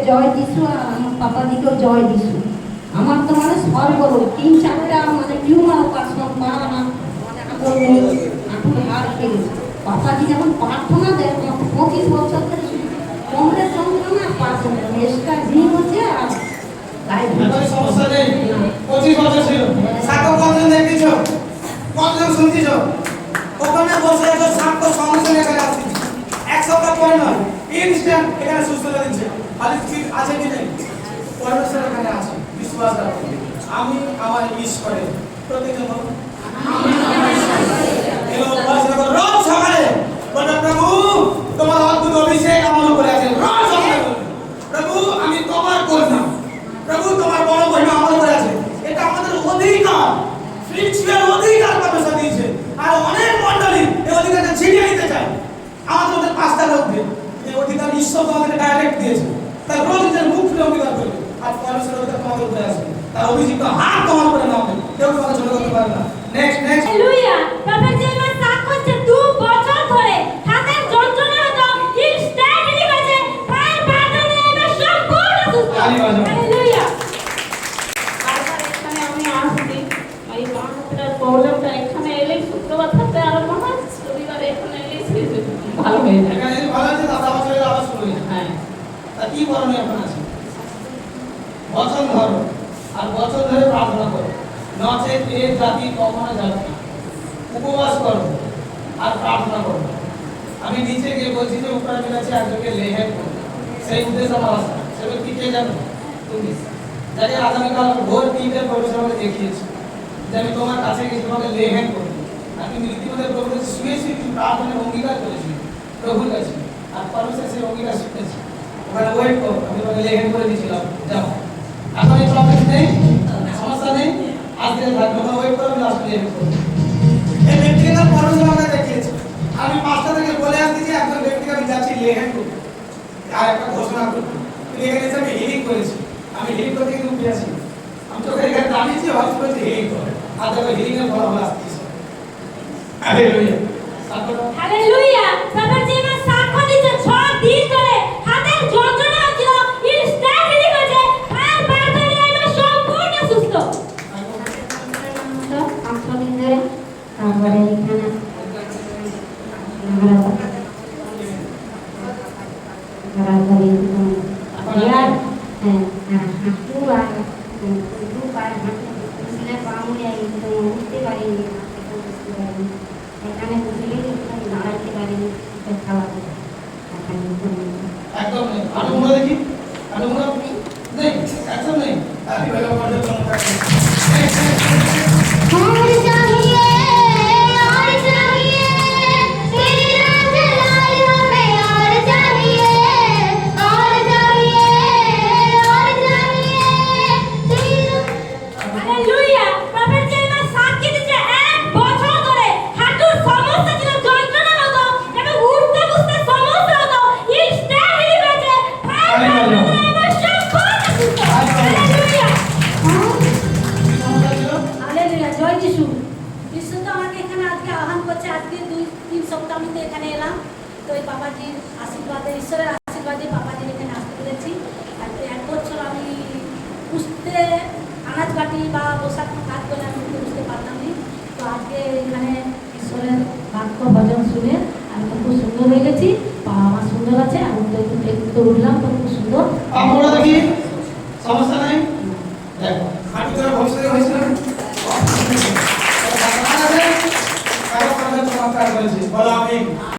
জয় যিশু আর আমার পাপাজিকেও জয় যিশু। আমার তো মানে সর্বরোগ 3-4টা মানে টিউমার অপারেশন করা না মানে হাঁটুর হাড় খেয়েছে। পাপাজি যখন প্রার্থনা দেয় আমার 25 বছর ধরে কোমরের যন্ত্রণা পা যন্ত্রণা এক্সট্রা জিম হচ্ছে আর সমস্যা নেই। 25 বছর ছিল সাক্ষ্য কতজন দেখেছো, কতজন শুনছিস? ওখানে বসে আছো সাক্ষ্য সমস্যা এখানে আসছিস 1 সপ্তাহ পরে নয় ইনস্ট্যান্ট এখানে সুস্থতা দিচ্ছে। খালি ঠিক আছে কি নেই পরমেশ্বর এখানে আছে বিশ্বাস রাখো। আমি আমার ঈশ্বরে প্রতিদিন আমি আমার ঈশ্বরে এলো বলছিলাম রোজ সকালে বলো প্রভু তোমার অদ্ভুত অভিষেক আমার উপরে আছে। রোজ সকালে প্রভু আমি তোমার করলাম, প্রভু তোমার বড় মহিমা আমার উপরে আছে। এটা আমাদের অধিকার, স্পিরিচুয়াল অধিকার পরমেশ্বর দিয়েছে। আর অনেক মণ্ডলী এই অধিকারটা ছিনিয়ে নিতে চায়। আমাদের মধ্যে 5টা লোককে এই অধিকার ঈশ্বর আমাদের ডাইরেক্ট দিয়েছে। তাই রোজ নিজের মুখ খুলে অধিকার করবে আর পরমেশ্বর অধিকার তোমাদের উপরে আছে। তার অভিষিক্ত হাত তোমার উপরে নামবে, কেউ তোমাকে ছোট করতে পারে না। Next hallelujah. প্রফেট জেমস সাক্ষ্য হচ্ছে 2 বছর ধরে হাতের যন্ত্রণা হতো ইনস্ট্যান্ট রিভার্সে পায়ের ব্যথা নিয়ে সম্পূর্ণ সুস্থ। হালেলুয়া। বারবার এখানে আমি আসছি এই বাংলার প্রবলেমটা এখানে এলে শুক্রবার থাকতে আরো মনে রবিবারে এখানে এলে ভালো হয়ে যায়। এখানে যদি ভালো আছে তাহলে আবার চলে আবার শুরু হয়ে যায়। হ্যাঁ তা কি করণীয় এখন আছে? বচন ধরো আর বচন ধরে প্রার্থনা করো, নচেত এ জাতি কখনো যাবে না। উপবাস করো আর প্রার্থনা করো। আমি নিচে গিয়ে বলছি যে উপরে মিলেছে একজনকে লেহেন করো, সেই উদ্দেশ্য আমার আছে। সে ব্যক্তি কে জানো? তুমি, যাকে আগামীকাল ভোর 3টায় প্রফেসর আমাকে দেখিয়েছি যে আমি তোমার কাছে গিয়ে তোমাকে লেহেন করবো। আর তুমি রীতিমতো প্রভুর কাছে শুয়েছি, তুমি প্রার্থনার অঙ্গীকার করেছি প্রভুর কাছে, আর পরমেশ্বর সেই অঙ্গীকার শিখেছি। ওখানে ওয়েট করো, আমি তোমাকে লেহেন করে দিয়েছিলাম। যাও, এখন এই প্রবলেম নেই, সমস্যা নেই, আজকে থাকবে না, ওয়েট করো, আমি লাস্ট লেহেন করবো। এই ব্যক্তিকে না পরমেশ্বর আমাকে দেখিয়েছে। আমি 5টা থেকে বলে আসছি যে একজন ব্যক্তিকে আমি যাচ্ছি লেহেন করবো আর একটা ঘোষণা করবো। এখানে এসে আমি হিলিং করেছি, আমি হিলিং করতে কিন্তু উঠে আসি। আমি তোকে এখানে দাঁড়িয়েছি হসপিটালে হিলিং করে, আর দেখো হিলিং এর ফলাফল আসতেছে। হালেলুয়া। হালেলুয়া। প্রফেট জেমস সাক্ষ্য দিচ্ছে 6 দিন ধরে হাতের যন্ত্রণা হচ্ছিল ইনস্ট্যান্ট রিভার্সে পায়ের ব্যথা নিয়ে সম্পূর্ণ সুস্থ। তারপরে এখানে দাঁড়াতে পারিনি খাওয়া একদম নেই। আর তোমরা দেখি, আর তোমরা নেই, একদম নেই। আমি ভালো করে তোমাকে और चाहिए तेरी रात लाई हमें और चाहिए हालेलुया। प्रफेट জেমস সাক্ষ্য দিচ্ছে 1 বছর ধরে হাঁটুর সমস্যা ছিল, যন্ত্রণা হতো এবং উঠতে বসতে সমস্যা হতো ইনস্ট্যান্ট রিভার্সে পায়ের ব্যথা নিয়ে সম্পূর্ণ সুস্থ। হালেলুয়া। হালেলুয়া, জয় যিশু। যিশু তো আমাকে এখানে আজকে আহ্বান করছে। আজকে 2-3 সপ্তাহ আমি তো এখানে এলাম। তো এই বাবাজির আশীর্বাদে, ঈশ্বরের আশীর্বাদে বাবাজির এখানে আসতে পেরেছি। আর 1 বছর আমি বুঝতে আনাজ কাটি বা বসার কাজ করে আমি বুঝতে পারতাম না। তো আজকে এখানে ঈশ্বরের বাক্য ভজন শুনে আমি তো খুব সুন্দর হয়ে গেছি। পা আমার সুন্দর আছে, আমি তো একটু উঠলাম তো খুব সুন্দর। আমরা দেখি সমস্যা